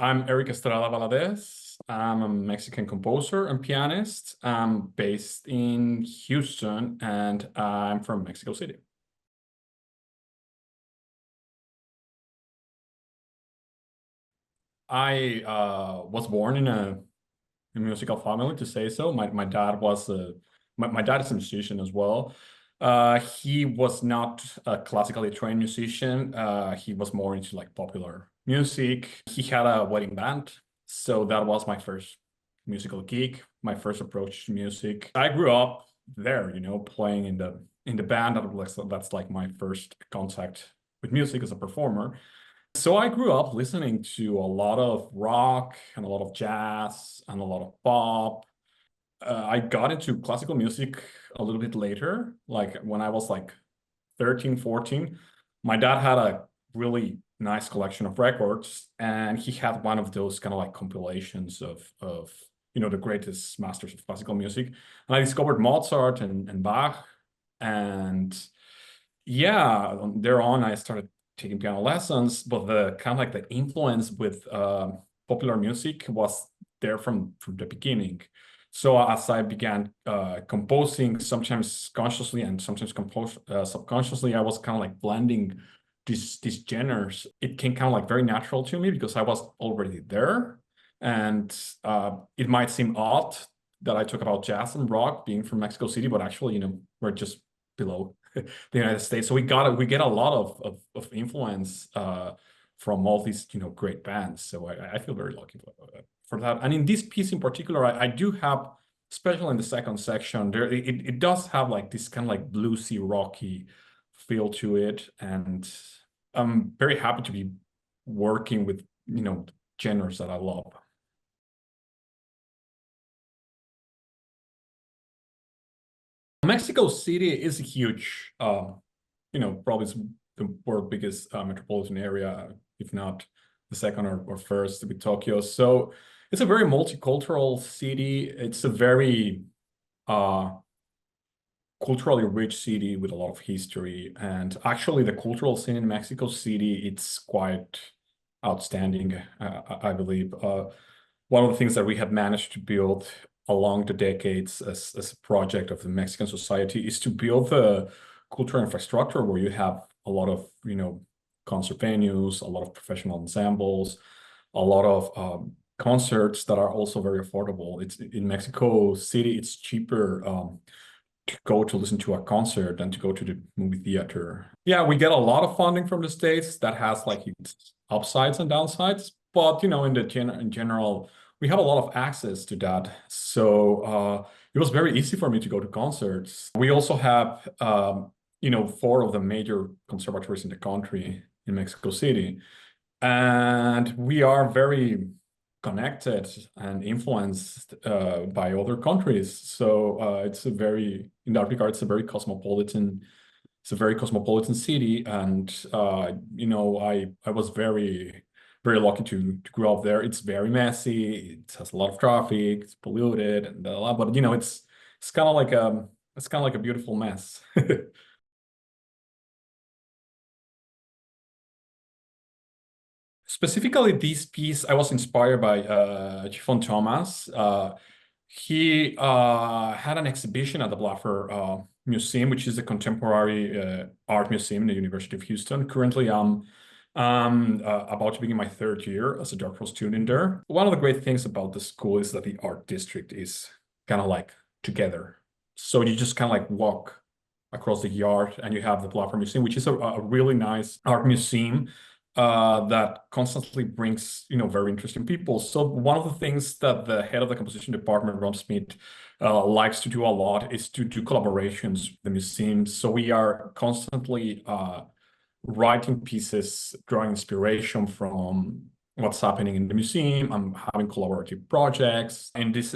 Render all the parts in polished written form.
I'm Eric Estrada Valadez. I'm a Mexican composer and pianist. I'm based in Houston and I'm from Mexico City. I was born in a musical family, to say so. My dad was my dad is a musician as well. He was not a classically trained musician. He was more into like popular music. He had a wedding band, so that was my first musical gig, my first approach to music. I grew up there, playing in the band. That's like my first contact with music as a performer. So I grew up listening to a lot of rock and a lot of jazz and a lot of pop. I got into classical music a little bit later, like when I was like 13, 14. My dad had a really nice collection of records, and he had one of those kind of like compilations of the greatest masters of classical music. And I discovered Mozart and Bach, and yeah, there on I started taking piano lessons, but the kind of like the influence with popular music was there from the beginning. So as I began composing, sometimes consciously and sometimes subconsciously, I was kind of like blending these genres. It came kind of like very natural to me because I was already there. And it might seem odd that I talk about jazz and rock being from Mexico City, but actually, we're just below the United States. So we get a lot of influence from all these great bands. So I feel very lucky for that. And in this piece in particular, I do have, especially in the second section, there it does have like this kind of like bluesy, rocky feel to it, and I'm very happy to be working with genres that I love. Mexico City is a huge, probably the world biggest metropolitan area, if not the second or first with Tokyo. So it's a very multicultural city. It's a very uh, culturally rich city with a lot of history. And actually, the cultural scene in Mexico City, it's quite outstanding, I believe. One of the things that we have managed to build along the decades as a project of the Mexican society is to build the cultural infrastructure where you have a lot of, concert venues, a lot of professional ensembles, a lot of concerts that are also very affordable. It's in Mexico City, it's cheaper to go to listen to a concert than to go to the movie theater. Yeah, we get a lot of funding from the States that has like its upsides and downsides, but in general, we have a lot of access to that. So it was very easy for me to go to concerts. We also have four of the major conservatories in the country in Mexico City. And we are very connected and influenced by other countries. So in that regard, it's a very cosmopolitan city. And I was very, very lucky to grow up there. It's very messy. It has a lot of traffic. It's polluted and a lot, but it's kind of like a beautiful mess. Specifically, this piece, I was inspired by Chiffon Thomas. He had an exhibition at the Blaffer Museum, which is a contemporary art museum in the University of Houston. Currently, I'm about to begin my third year as a doctoral student there. One of the great things about the school is that the art district is kind of like together. So you just kind of like walk across the yard and you have the Blaffer Museum, which is a really nice art museum that constantly brings very interesting people. So one of the things that the head of the composition department, Ron Smith, likes to do a lot is to do collaborations with the museum. So we are constantly writing pieces, drawing inspiration from what's happening in the museum. I'm having collaborative projects. And this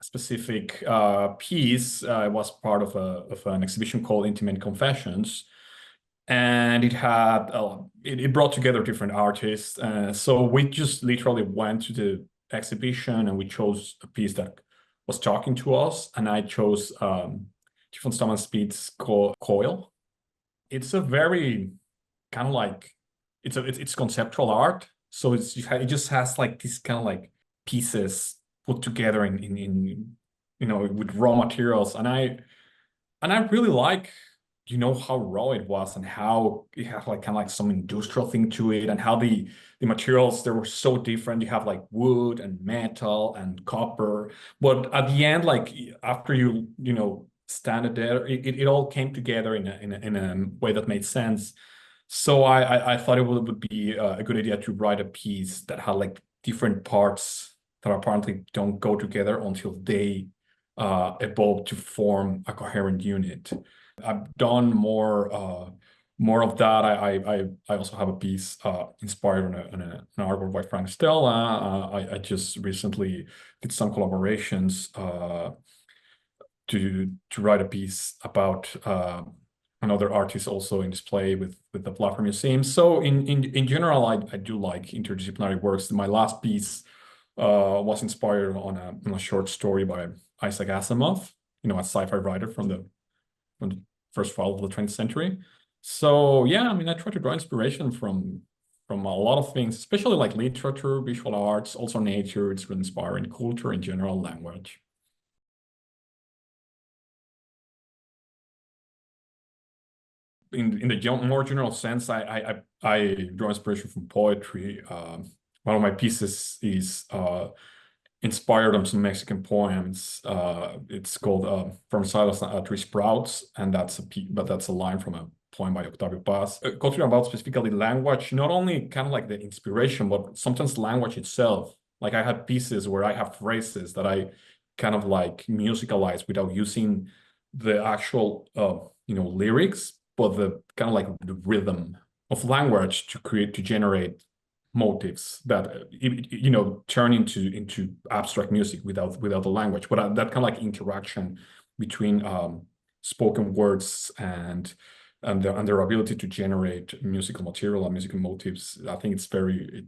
specific piece was part of an exhibition called Intimate Confessions, and it brought together different artists. So we just literally went to the exhibition and we chose a piece that was talking to us, and I chose Chiffon Thomas Speed's Coil. It's a very kind of like it's conceptual art, So it just has like these kind of like pieces put together in with raw materials, and I really like, how raw it was and how it had like kind of like some industrial thing to it, and how the materials, they were so different. You have like wood and metal and copper, but at the end, like after stand it there, it all came together in a way that made sense. So I thought it would be a good idea to write a piece that had like different parts that apparently don't go together until they evolve to form a coherent unit. I've done more of that. I also have a piece inspired on an artwork by Frank Stella. I just recently did some collaborations to write a piece about another artist also in display with the Platform Museum. So in general, I do like interdisciplinary works. My last piece was inspired on a short story by Isaac Asimov, a sci-fi writer from the first fall of the 20th century. So yeah, I mean, I try to draw inspiration from a lot of things, especially like literature, visual arts, also nature. It's really inspiring, culture in general, language. In the more general sense, I draw inspiration from poetry. One of my pieces is inspired on some Mexican poems. It's called "From Silence Tree Sprouts," and that's a line from a poem by Octavio Paz. Talking about specifically language, not only kind of like the inspiration, but sometimes language itself. Like I have pieces where I have phrases that I kind of like musicalize without using the actual lyrics, but the kind of like the rhythm of language to generate motives that turn into abstract music without the language, but that kind of like interaction between spoken words and their ability to generate musical material and musical motives. I think it's very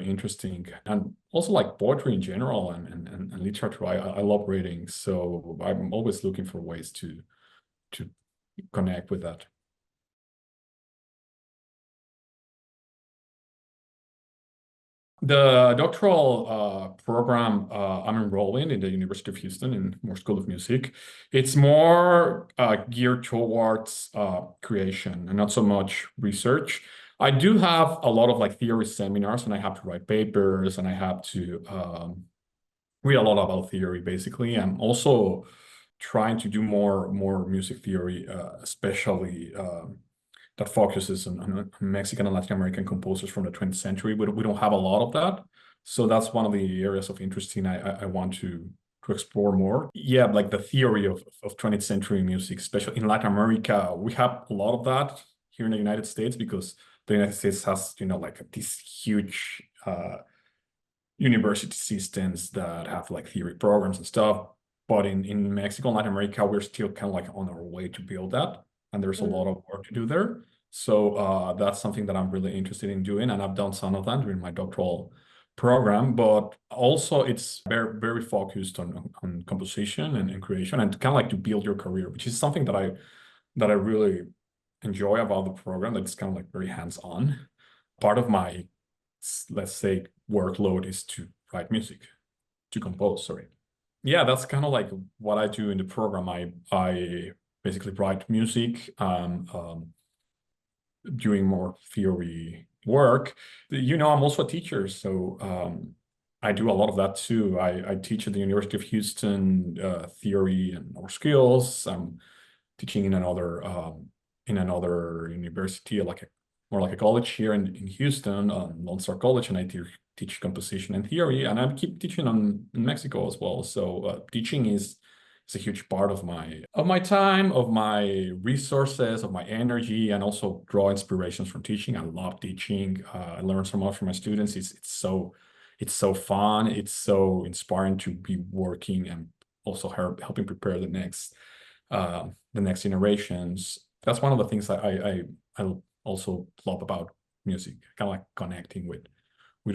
interesting, and also like poetry in general and literature. I love reading, so I'm always looking for ways to connect with that. The doctoral program I'm enrolled in the University of Houston in Moore School of Music, it's more geared towards creation and not so much research. I do have a lot of like theory seminars, and I have to write papers, and I have to read a lot about theory. Basically, I'm also trying to do more music theory, especially that focuses on Mexican and Latin American composers from the 20th century. We don't have a lot of that. So that's one of the areas of interest I want to explore more. Yeah, like the theory of 20th century music, especially in Latin America. We have a lot of that here in the United States because the United States has, like these huge university systems that have like theory programs and stuff. But in Mexico and Latin America, we're still kind of like on our way to build that. And there's a lot of work to do there. So that's something that I'm really interested in doing. And I've done some of that during my doctoral program, but also it's very focused on composition and creation, and kind of like to build your career, which is something that I really enjoy about the program. That it's kind of like very hands-on. Part of my, let's say, workload is to write music, to compose, sorry. Yeah, that's kind of like what I do in the program. I basically write music, doing more theory work. I'm also a teacher, so I do a lot of that too. I teach at the University of Houston theory and or skills. I'm teaching in another university, more like a college here in Houston, Lone Star College, and I teach composition and theory, and I keep teaching in Mexico as well. So teaching is a huge part of my time, of my resources, of my energy, and also draw inspirations from teaching. I love teaching. I learn so much from my students. It's so fun. It's so inspiring to be working and also helping prepare the next generations. That's one of the things I also love about music, kind of like connecting with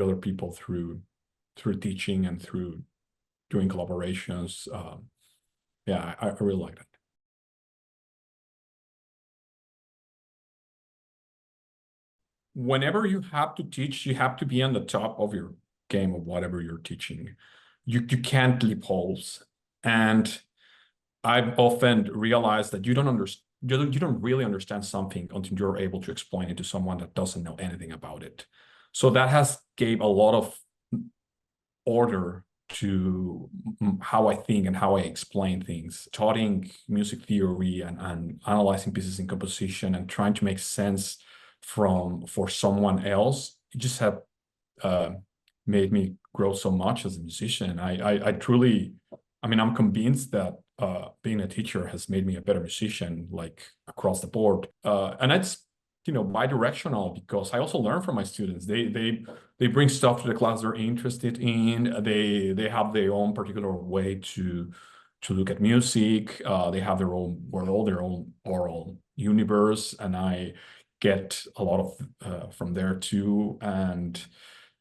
other people through teaching and through doing collaborations. Yeah, I really like that. whenever you have to teach, you have to be on the top of your game of whatever you're teaching. You can't leap holes. And I've often realized that you don't really understand something until you're able to explain it to someone that doesn't know anything about it. So that has gave a lot of order to how I think and how I explain things. Studying music theory and analyzing pieces in composition and trying to make sense for someone else, it just have uh, made me grow so much as a musician. I truly, I mean, I'm convinced that being a teacher has made me a better musician, like across the board. And it's, bi-directional, because I also learn from my students. They bring stuff to the class they're interested in. They have their own particular way to look at music. They have their own world, their own oral universe, and I get a lot of from there too. And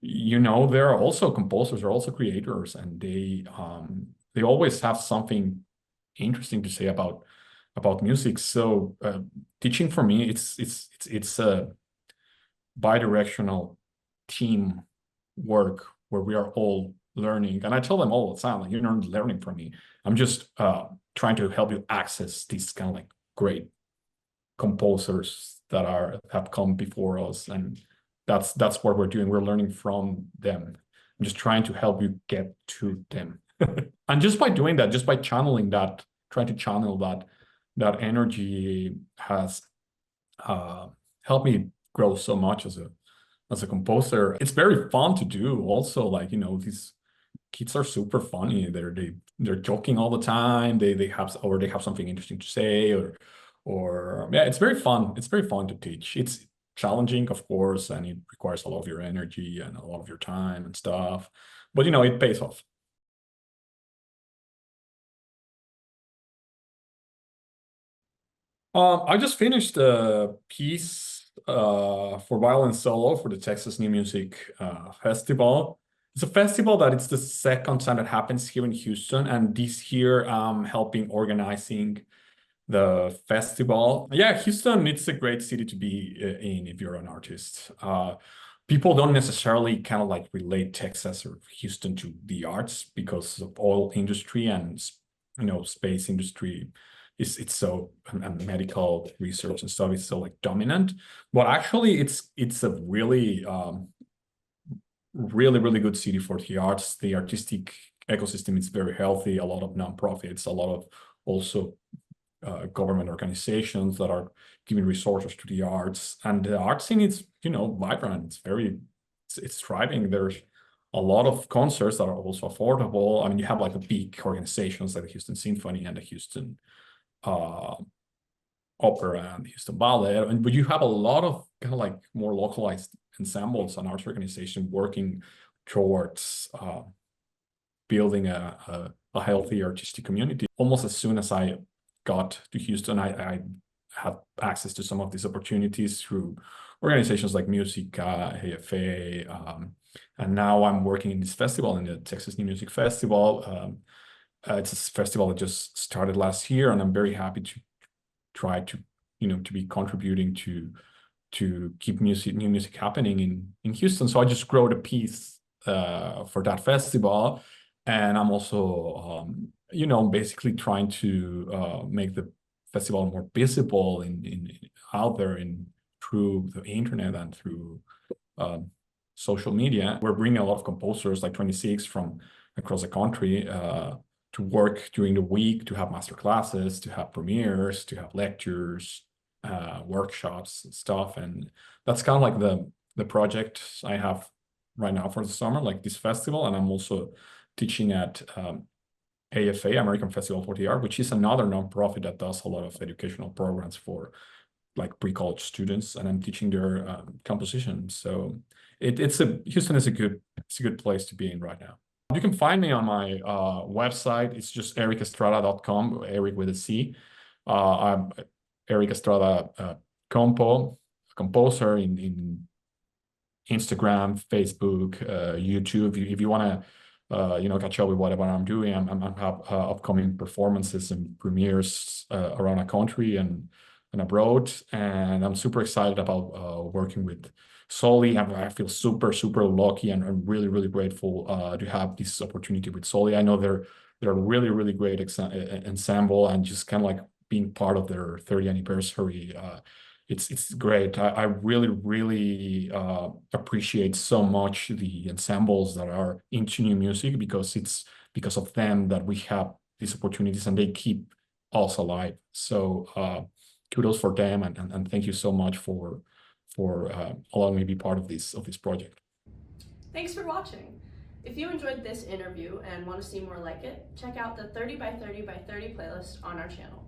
there are also composers, there are also creators, and they always have something interesting to say about music. So teaching for me, it's a bi-directional team work where we are all learning. And I tell them all the time, like, you're not learning from me. I'm just trying to help you access these kind of like great composers that have come before us, and that's what we're doing. We're learning from them. I'm just trying to help you get to them. And just by doing that, just by channeling that, trying to channel that energy has helped me grow so much as a composer. It's very fun to do also. Like, these kids are super funny. They're joking all the time. They have something interesting to say, or yeah, it's very fun. It's very fun to teach. It's challenging, of course, and it requires a lot of your energy and a lot of your time and stuff. But it pays off. I just finished a piece for violin solo for the Texas New Music Festival. It's a festival that it's the second time that happens here in Houston, and this year I'm helping organizing the festival. Yeah, Houston, it's a great city to be in if you're an artist. People don't necessarily kind of like relate Texas or Houston to the arts because of oil industry and space industry. It's so, and medical research and stuff is so like dominant. But actually, it's a really really good city for the arts. The artistic ecosystem is very healthy. A lot of nonprofits, a lot of also government organizations that are giving resources to the arts, and the art scene is vibrant. It's thriving. There's a lot of concerts that are also affordable. I mean, you have like the big organizations like the Houston Symphony and the Houston Opera and the Houston Ballet, but you have a lot of kind of like more localized ensembles and arts organizations working towards building a healthy artistic community. Almost as soon as I got to Houston, I had access to some of these opportunities through organizations like Musica, AFA, and now I'm working in this festival, in the Texas New Music Festival. It's a festival that just started last year, and I'm very happy to try to to be contributing to keep new music happening in Houston. So I just wrote a piece for that festival, and I'm also basically trying to make the festival more visible in out there through the internet and through social media. We're bringing a lot of composers like 26 from across the country to work during the week, to have master classes, to have premieres, to have lectures, workshops and stuff. And that's kind of like the project I have right now for the summer, like this festival. And I'm also teaching at AFA, American Festival for the Art, which is another nonprofit that does a lot of educational programs for like pre-college students, and I'm teaching their composition. So Houston is a good place to be in right now. You can find me on my website. It's just ericestrada.com, Eric with a C. I'm Eric Estrada composer in Instagram, Facebook, YouTube. If you want to catch up with whatever I'm doing, I'm have upcoming performances and premieres around the country and abroad, and I'm super excited about working with Soli, I feel super lucky and I'm really grateful to have this opportunity with Soli. I know they're a really great ensemble, and just kind of like being part of their 30th anniversary. It's great. I really appreciate so much the ensembles that are into new music, because it's because of them that we have these opportunities and they keep us alive. So kudos for them, and thank you so much for allowing me to be part of this project. Thanks for watching. If you enjoyed this interview and want to see more like it, check out the 30 by 30 by 30 playlist on our channel.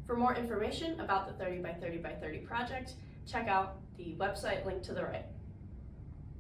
For more information about the 30 by 30 by 30 project, check out the website linked to the right.